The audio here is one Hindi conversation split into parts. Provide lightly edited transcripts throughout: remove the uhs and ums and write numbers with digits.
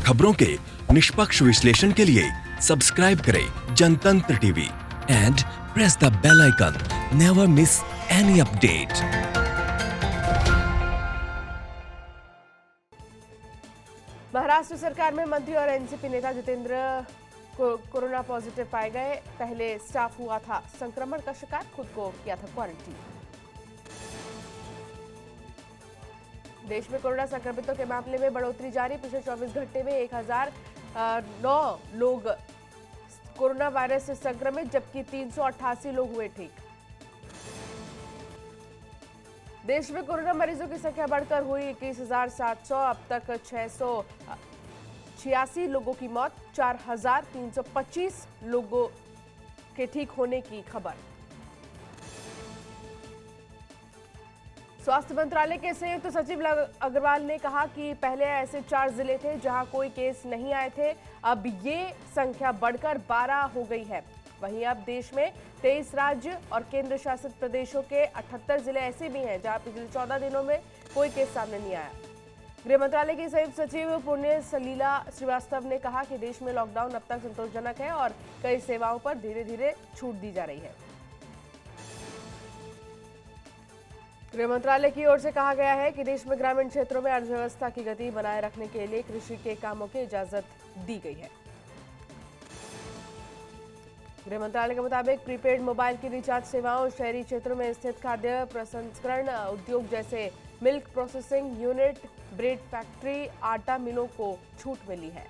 खबरों के निष्पक्ष विश्लेषण के लिए सब्सक्राइब करें Jantantra TV and press the bell icon. Never miss any update. Maharashtra सरकार में मंत्री और एनसीपी नेता जितेंद्र कोरोना पॉजिटिव पाए गए। पहले स्टाफ हुआ था संक्रमण का शिकार, खुद को किया था क्वारंटीन। देश में कोरोना संक्रमितों के मामले में बढ़ोतरी जारी। पिछले 24 घंटे में 1009 लोग कोरोना वायरस से संक्रमित, जबकि 388 लोग हुए ठीक। देश में कोरोना मरीजों की संख्या बढ़कर हुई 21,700। अब तक 686 लोगों की मौत, 4,325 लोगों के ठीक होने की खबर। स्वास्थ्य मंत्रालय के संयुक्त सचिव लव अग्रवाल ने कहा कि पहले ऐसे 4 जिले थे जहां कोई केस नहीं आए थे, अब ये संख्या बढ़कर 12 हो गई है। वहीं अब देश में 23 राज्य और केंद्र शासित प्रदेशों के 78 जिले ऐसे भी हैं जहां पिछले 14 दिनों में कोई केस सामने नहीं आया। गृह मंत्रालय की संयुक्त सचिव पुण्य सलीला श्रीवास्तव ने कहा कि देश में लॉकडाउन अब तक संतोषजनक है और कई सेवाओं पर धीरे धीरे छूट दी जा रही है। गृह मंत्रालय की ओर से कहा गया है कि देश में ग्रामीण क्षेत्रों में अर्थव्यवस्था की गति बनाए रखने के लिए कृषि के कामों की इजाजत दी गई है। गृह मंत्रालय के मुताबिक प्रीपेड मोबाइल की रिचार्ज सेवाओं, शहरी क्षेत्रों में स्थित खाद्य प्रसंस्करण उद्योग जैसे milk processing unit, bread factory, आटा मिलों को छूट मिली है।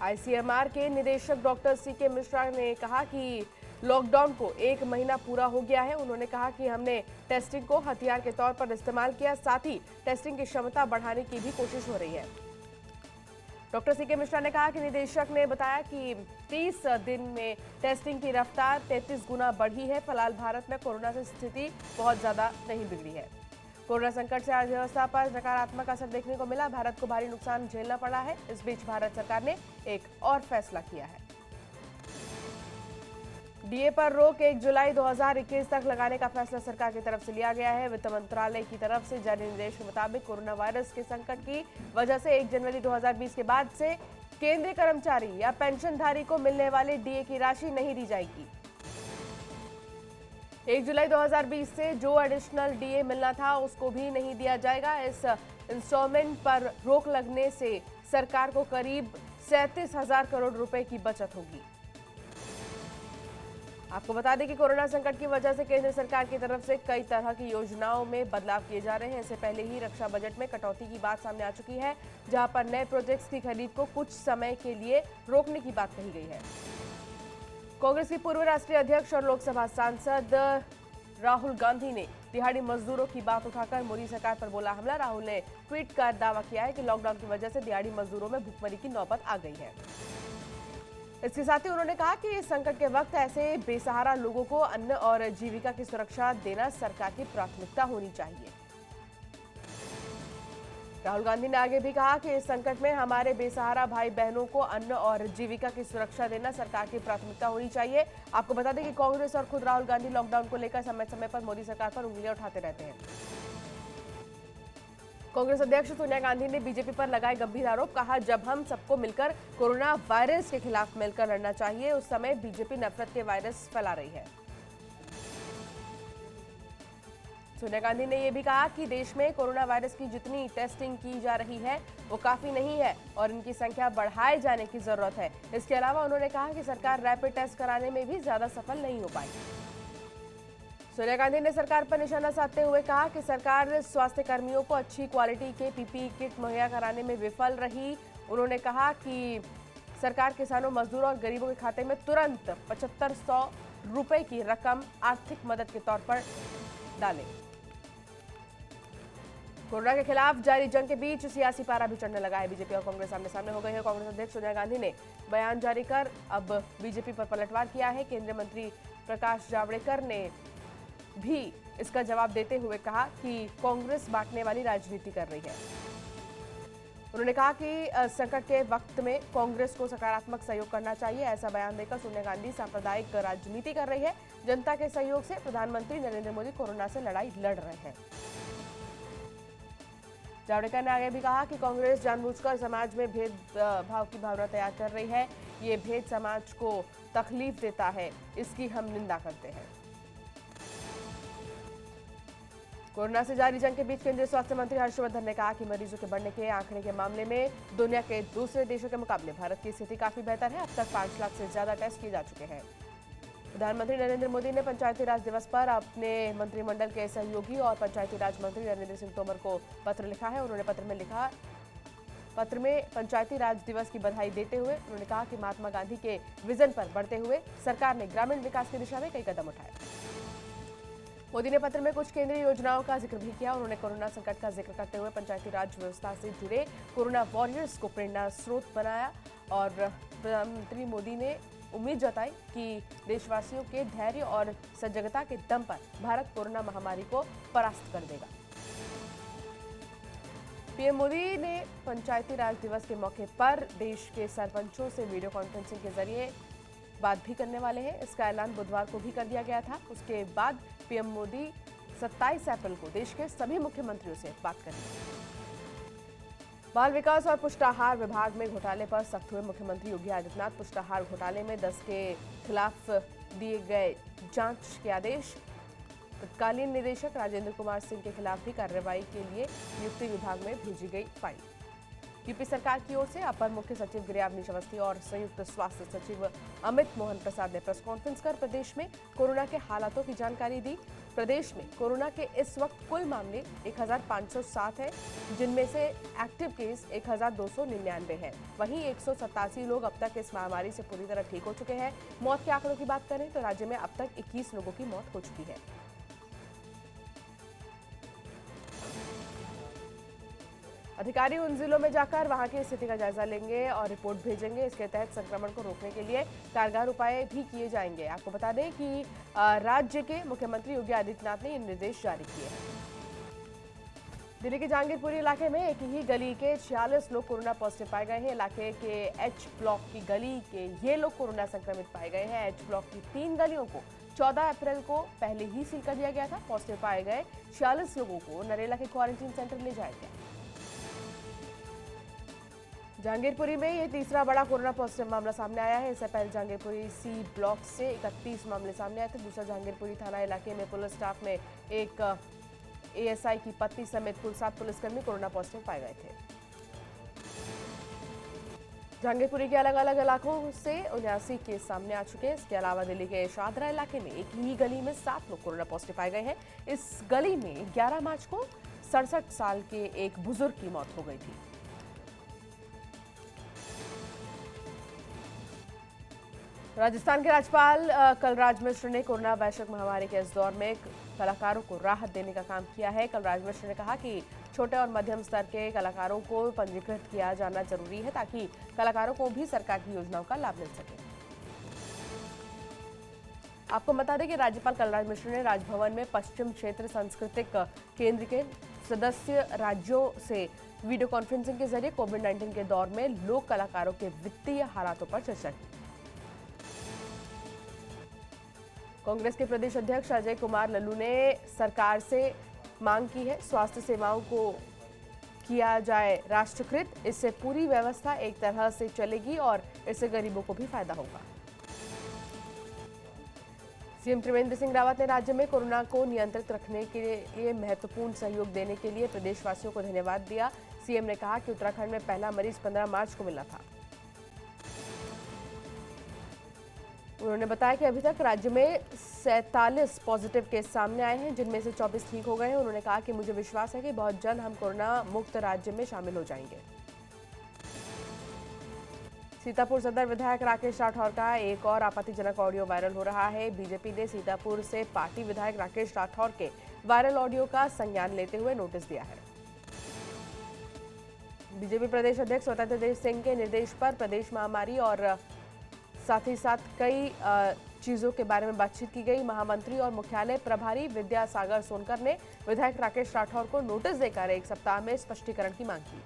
आईसीएमआर के निदेशक डॉक्टर सीके मिश्रा ने कहा कि लॉकडाउन को 1 महीना पूरा हो गया है। उन्होंने कहा कि हमने टेस्टिंग को हथियार के तौर पर इस्तेमाल किया, साथ ही टेस्टिंग की क्षमता बढ़ाने की भी कोशिश हो रही है। डॉक्टर सीके मिश्रा ने कहा कि निदेशक ने बताया कि 30 दिन में टेस्टिंग की रफ्तार 33 गुना बढ़ी है। फिलहाल भारत में कोरोना से स्थिति बहुत ज्यादा नहीं बिगड़ी है। कोरोना संकट से अर्थव्यवस्था पर नकारात्मक असर देखने को मिला। भारत को भारी नुकसान झेलना पड़ा है। इस बीच भारत सरकार ने एक और फैसला किया है। डीए पर रोक 1 जुलाई 2021 तक लगाने का फैसला सरकार की तरफ से लिया गया है। वित्त मंत्रालय की तरफ से जारी निर्देश के मुताबिक कोरोना वायरस के संकट की वजह से 1 जनवरी 2020 के बाद से केंद्रीय कर्मचारी या पेंशनधारी को मिलने वाले डीए की राशि नहीं दी जाएगी। 1 जुलाई 2020 से जो एडिशनल डीए मिलना था उसको भी नहीं दिया जाएगा। इस इंस्टॉलमेंट पर रोक लगने से सरकार को करीब 37,000 करोड़ रुपए की बचत होगी। आपको बता दें कि कोरोना संकट की वजह से केंद्र सरकार की तरफ से कई तरह की योजनाओं में बदलाव किए जा रहे हैं। इससे पहले ही रक्षा बजट में कटौती की बात सामने आ चुकी है, जहां पर नए प्रोजेक्ट्स की खरीद को कुछ समय के लिए रोकने की बात कही गई है। कांग्रेस की पूर्व राष्ट्रीय अध्यक्ष और लोकसभा सांसद राहुल गांधी ने दिहाड़ी मजदूरों की बात उठाकर मोदी सरकार पर बोला हमला। राहुल ने ट्वीट कर दावा किया है कि लॉकडाउन की वजह से दिहाड़ी मजदूरों में भुखमरी की नौबत आ गई है। इसके साथ ही उन्होंने कहा कि इस संकट के वक्त ऐसे बेसहारा लोगों को अन्न और जीविका की सुरक्षा देना सरकार की प्राथमिकता होनी चाहिए। राहुल गांधी ने आगे भी कहा कि इस संकट में हमारे बेसहारा भाई बहनों को अन्न और जीविका की सुरक्षा देना सरकार की प्राथमिकता होनी चाहिए। आपको बता दें कि कांग्रेस और खुद राहुल गांधी लॉकडाउन को लेकर समय समय पर मोदी सरकार पर उंगलियां उठाते रहते हैं। कांग्रेस अध्यक्ष सोनिया गांधी ने बीजेपी पर लगाए गंभीर आरोप। कहा जब हम सबको मिलकर कोरोना वायरस के खिलाफ मिलकर लड़ना चाहिए, उस समय बीजेपी नफरत के वायरस फैला रही है। सोनिया गांधी ने यह भी कहा कि देश में कोरोना वायरस की जितनी टेस्टिंग की जा रही है वो काफी नहीं है और इनकी संख्या बढ़ाए जाने की जरूरत है। इसके अलावा उन्होंने कहा कि सरकार रैपिड टेस्ट कराने में भी ज्यादा सफल नहीं हो पाई। सोनिया गांधी ने सरकार पर निशाना साधते हुए कहा कि सरकार स्वास्थ्य कर्मियों को अच्छी क्वालिटी के पीपीई किट मुहैया कराने में विफल रही। उन्होंने कहा कि सरकार किसानों, मजदूरों और गरीबों के खाते में तुरंत 7500 रुपए की रकम आर्थिक मदद के तौर पर डाले। कोरोना के खिलाफ जारी जंग के बीच सियासी पारा भी चढ़ने लगा है। बीजेपी और कांग्रेस आमने सामने हो गए हैं। कांग्रेस अध्यक्ष सोनिया गांधी ने बयान जारी कर अब बीजेपी पर पलटवार किया है। केंद्रीय मंत्री प्रकाश जावड़ेकर ने भी इसका जवाब देते हुए कहा कि कांग्रेस बांटने वाली राजनीति कर रही है। उन्होंने कहा कि संकट के वक्त में कांग्रेस को सकारात्मक सहयोग करना चाहिए। ऐसा बयान देकर सोनिया गांधी सांप्रदायिक राजनीति कर रही है। जनता के सहयोग से प्रधानमंत्री नरेंद्र मोदी कोरोना से लड़ाई लड़ रहे हैं। जावड़ेकर ने आगे भी कहा कि कांग्रेस जानबूझकर समाज में भेदभाव की भावना तैयार कर रही है। ये भेद समाज को तकलीफ देता है, इसकी हम निंदा करते हैं। कोरोना से जारी जंग के बीच केंद्रीय स्वास्थ्य मंत्री हर्षवर्धन ने कहा कि मरीजों के बढ़ने के आंकड़े के मामले में दुनिया के दूसरे देशों के मुकाबले भारत की स्थिति काफी बेहतर है। अब तक 5 लाख से ज्यादा टेस्ट किए जा चुके हैं। प्रधानमंत्री नरेंद्र मोदी ने पंचायती राज दिवस पर अपने मंत्रिमंडल के सहयोगी और पंचायती राज मंत्री नरेंद्र सिंह तोमर को पत्र लिखा है। उन्होंने पत्र में पंचायती राज दिवस की बधाई देते हुए उन्होंने कहा कि महात्मा गांधी के विजन पर बढ़ते हुए सरकार ने ग्रामीण विकास की दिशा में कई कदम उठाए। मोदी ने पत्र में कुछ केंद्रीय योजनाओं का जिक्र भी किया। उन्होंने कोरोना संकट का जिक्र करते हुए पंचायती राज व्यवस्था से जुड़े कोरोना वॉरियर्स को प्रेरणा स्रोत बनाया और प्रधानमंत्री मोदी ने उम्मीद जताई कि देशवासियों के धैर्य और सजगता के दम पर भारत कोरोना महामारी को परास्त कर देगा। पीएम मोदी ने पंचायती राज दिवस के मौके पर देश के सरपंचों से वीडियो कॉन्फ्रेंसिंग के जरिए बात भी करने वाले हैं। इसका ऐलान बुधवार को भी कर दिया गया था। उसके बाद पीएम मोदी 27 अप्रैल को देश के सभी मुख्यमंत्रियों से बात करेंगे। बाल विकास और पुष्टाहार विभाग में घोटाले पर सख्त हुए मुख्यमंत्री योगी आदित्यनाथ। पुष्टाहार घोटाले में 10 के खिलाफ दिए गए जांच के आदेश। तत्कालीन निदेशक राजेंद्र कुमार सिंह के खिलाफ भी कार्रवाई के लिए नियुक्ति विभाग में भेजी गई फाइल। यूपी सरकार की ओर से अपर मुख्य सचिव गृह अवनीश अवस्थी और संयुक्त स्वास्थ्य सचिव अमित मोहन प्रसाद ने प्रेस कॉन्फ्रेंस कर प्रदेश में कोरोना के हालातों की जानकारी दी। प्रदेश में कोरोना के इस वक्त कुल मामले 1507 है, जिनमें से एक्टिव केस 1299 है। वहीं 187 लोग अब तक इस महामारी से पूरी तरह ठीक हो चुके हैं। मौत के आंकड़ों की बात करें तो राज्य में अब तक 21 लोगों की मौत हो चुकी है। अधिकारी उन जिलों में जाकर वहां की स्थिति का जायजा लेंगे और रिपोर्ट भेजेंगे। इसके तहत संक्रमण को रोकने के लिए कारगर उपाय भी किए जाएंगे। आपको बता दें कि राज्य के मुख्यमंत्री योगी आदित्यनाथ ने ये निर्देश जारी किए हैं। दिल्ली के जहांगीरपुरी इलाके में एक ही गली के 46 लोग कोरोना पॉजिटिव पाए गए हैं। इलाके के एच ब्लॉक की गली के ये लोग कोरोना संक्रमित पाए गए हैं। एच ब्लॉक की 3 गलियों को 14 अप्रैल को पहले ही सील कर दिया गया था। पॉजिटिव पाए गए 46 लोगों को नरेला के क्वारंटीन सेंटर ले जाया गया। जहांगीरपुरी में ये तीसरा बड़ा कोरोना पॉजिटिव मामला सामने आया है। इससे पहले जहांगीरपुरी सी ब्लॉक से 31 मामले सामने आए थे। दूसरा जहांगीरपुरी थाना इलाके में पुलिस स्टाफ में एक एएसआई की पत्नी समेत कुल 7 पुलिसकर्मी कोरोना पॉजिटिव पाए गए थे। जहांगीरपुरी के अलग अलग इलाकों से 79 केस सामने आ चुके हैं। इसके अलावा दिल्ली के शादरा इलाके में एक ही गली में 7 लोग कोरोना पॉजिटिव पाए गए हैं। इस गली में 11 मार्च को 67 साल के एक बुजुर्ग की मौत हो गई थी। राजस्थान के राज्यपाल कलराज मिश्र ने कोरोना वैश्विक महामारी के इस दौर में कलाकारों को राहत देने का काम किया है। कलराज मिश्र ने कहा कि छोटे और मध्यम स्तर के कलाकारों को पंजीकृत किया जाना जरूरी है ताकि कलाकारों को भी सरकार की योजनाओं का लाभ मिल सके। आपको बता दें कि राज्यपाल कलराज मिश्र ने राजभवन में पश्चिम क्षेत्र सांस्कृतिक केंद्र के सदस्य राज्यों से वीडियो कॉन्फ्रेंसिंग के जरिए कोविड-19 के दौर में लोक कलाकारों के वित्तीय हालातों पर चर्चा की। कांग्रेस के प्रदेश अध्यक्ष अजय कुमार लल्लू ने सरकार से मांग की है स्वास्थ्य सेवाओं को किया जाए राष्ट्रीयकृत। इससे पूरी व्यवस्था एक तरह से चलेगी और इससे गरीबों को भी फायदा होगा। सीएम त्रिवेंद्र सिंह रावत ने राज्य में कोरोना को नियंत्रित रखने के लिए महत्वपूर्ण सहयोग देने के लिए प्रदेशवासियों को धन्यवाद दिया। सीएम ने कहा कि उत्तराखंड में पहला मरीज 15 मार्च को मिला था। उन्होंने बताया कि अभी तक राज्य में 47 पॉजिटिव केस सामने आए हैं, जिनमें से 24 ठीक हो गए हैं। उन्होंने कहा कि मुझे विश्वास है कि बहुत जल्द हम कोरोना मुक्त राज्य में शामिल हो जाएंगे। सीतापुर सदर विधायक राकेश राठौर का एक और आपत्तिजनक ऑडियो वायरल हो रहा है। बीजेपी ने सीतापुर से पार्टी विधायक राकेश राठौर के वायरल ऑडियो का संज्ञान लेते हुए नोटिस दिया है। बीजेपी प्रदेश अध्यक्ष स्वतंत्र देव सिंह के निर्देश पर प्रदेश महामारी और साथ ही साथ कई चीजों के बारे में बातचीत की गई। महामंत्री और मुख्यालय प्रभारी विद्यासागर सोनकर ने विधायक राकेश राठौर को नोटिस देकर 1 सप्ताह में स्पष्टीकरण की मांग की।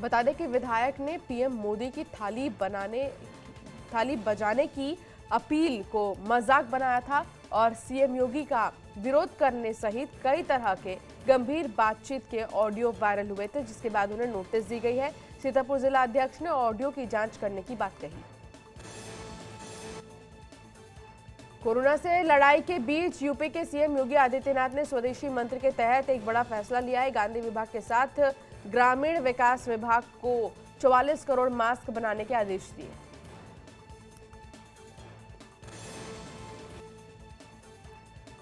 बता दें कि विधायक ने पीएम मोदी की थाली बजाने की अपील को मजाक बनाया था और सीएम योगी का विरोध करने सहित कई तरह के गंभीर बातचीत के ऑडियो वायरल हुए थे, जिसके बाद उन्हें नोटिस दी गई है। सीतापुर जिला अध्यक्ष ने ऑडियो की जांच करने की बात कही। कोरोना से लड़ाई के बीच यूपी के सीएम योगी आदित्यनाथ ने स्वदेशी मंत्र के तहत एक बड़ा फैसला लिया है। गांधी विभाग के साथ ग्रामीण विकास विभाग को 44 करोड़ मास्क बनाने के आदेश दिए।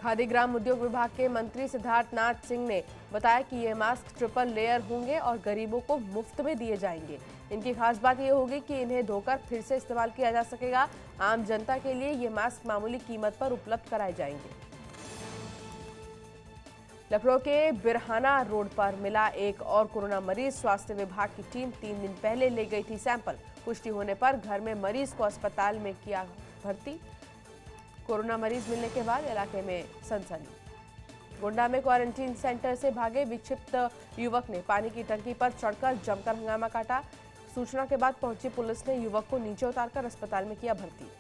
खादी ग्राम उद्योग विभाग के मंत्री सिद्धार्थ नाथ सिंह ने बताया कि ये मास्क ट्रिपल लेयर होंगे और गरीबों को मुफ्त में दिए जाएंगे। इनकी खास बात यह होगी कि इन्हें धोकर फिर से इस्तेमाल किया जा सकेगा। आम जनता के लिए ये मास्क मामूली कीमत पर उपलब्ध कराए जाएंगे। लखनऊ के बिरहाना रोड पर मिला एक और कोरोना मरीज। स्वास्थ्य विभाग की टीम 3 दिन पहले ले गई थी सैंपल। पुष्टि होने पर घर में मरीज को अस्पताल में किया भर्ती। कोरोना मरीज मिलने के बाद इलाके में सनसनी। गोंडा में क्वारंटीन सेंटर से भागे विक्षिप्त युवक ने पानी की टंकी पर चढ़कर जमकर हंगामा काटा। सूचना के बाद पहुंची पुलिस ने युवक को नीचे उतारकर अस्पताल में किया भर्ती।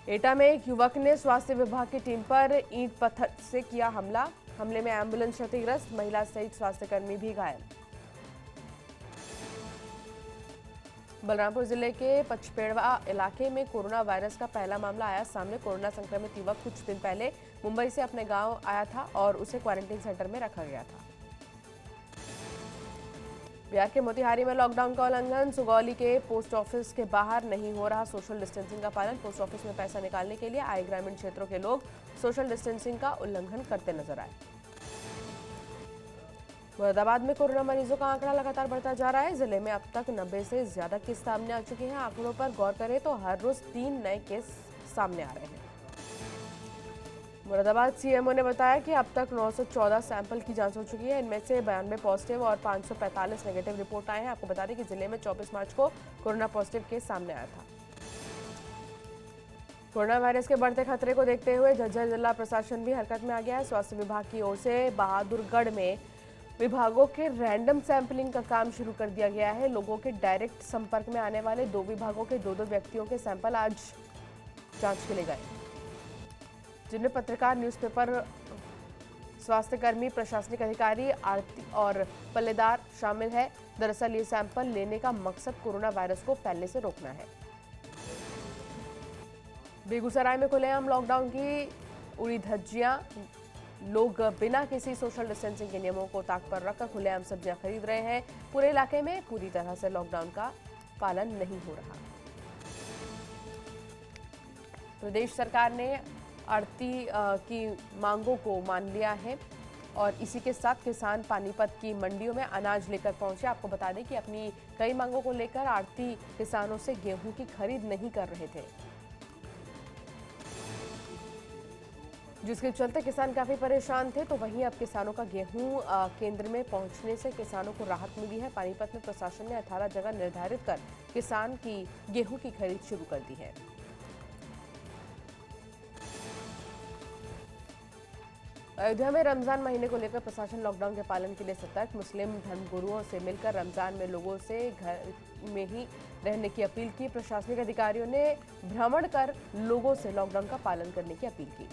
एटा में एक युवक ने स्वास्थ्य विभाग की टीम पर ईंट पत्थर से किया हमला। हमले में एम्बुलेंस क्षतिग्रस्त, महिला सहित स्वास्थ्यकर्मी भी घायल। बलरामपुर जिले के पचपेड़वा इलाके में कोरोना वायरस का पहला मामला आया सामने। कोरोना संक्रमित युवक कुछ दिन पहले मुंबई से अपने गांव आया था और उसे क्वारंटीन सेंटर में रखा गया था। बिहार के मोतिहारी में लॉकडाउन का उल्लंघन। सुगौली के पोस्ट ऑफिस के बाहर नहीं हो रहा सोशल डिस्टेंसिंग का पालन। पोस्ट ऑफिस में पैसा निकालने के लिए आए ग्रामीण क्षेत्रों के लोग सोशल डिस्टेंसिंग का उल्लंघन करते नजर आए। मुरादाबाद में कोरोना मरीजों का आंकड़ा लगातार बढ़ता जा रहा है। जिले में अब तक 90 से ज्यादा केस सामने आ चुके हैं। आंकड़ों पर गौर करें तो हर रोज 3 नए केस सामने आ रहे हैं। मुरादाबाद सीएमओ ने बताया कि अब तक 914 सैंपल की जांच हो चुकी है। इनमें से 92 पॉजिटिव और 545 नेगेटिव रिपोर्ट आए हैं। आपको बता दें कि जिले में 24 मार्च को कोरोना पॉजिटिव केस सामने आया था। कोरोना वायरस के बढ़ते खतरे को देखते हुए झज्जर जिला प्रशासन भी हरकत में आ गया है। स्वास्थ्य विभाग की ओर से बहादुरगढ़ में विभागों के रैंडम सैंपलिंग का काम शुरू कर दिया गया है। लोगों के डायरेक्ट संपर्क में आने वाले 2 विभागों के 2-2 व्यक्तियों के सैंपल आज जांच के लिए गए, जिनमें पत्रकार, न्यूज़पेपर, स्वास्थ्यकर्मी, प्रशासनिक अधिकारी, आरती और पल्लेदार शामिल है। दरअसल ये सैंपल लेने का मकसद कोरोना वायरस को फैलने से रोकना है। बेगूसराय में खुलेआम लॉकडाउन की उड़ी धज्जियां। लोग बिना किसी सोशल डिस्टेंसिंग के नियमों को ताक पर रखकर खुलेआम सब्जियां खरीद रहे हैं। पूरे इलाके में पूरी तरह से लॉकडाउन का पालन नहीं हो रहा। प्रदेश सरकार ने आढ़ती की मांगों को मान लिया है और इसी के साथ किसान पानीपत की मंडियों में अनाज लेकर पहुंचे। आपको बता दें कि अपनी कई मांगों को लेकर आढ़ती किसानों से गेहूं की खरीद नहीं कर रहे थे, जिसके चलते किसान काफी परेशान थे। तो वहीं अब किसानों का गेहूं केंद्र में पहुंचने से किसानों को राहत मिली है। पानीपत में प्रशासन ने 18 जगह निर्धारित कर किसान की गेहूं की खरीद शुरू कर दी है। अयोध्या में रमजान महीने को लेकर प्रशासन लॉकडाउन के पालन के लिए सतर्क। मुस्लिम धर्मगुरुओं से मिलकर रमजान में लोगों से घर में ही रहने की अपील की। प्रशासनिक अधिकारियों ने भ्रमण कर लोगों से लॉकडाउन का पालन करने की अपील की।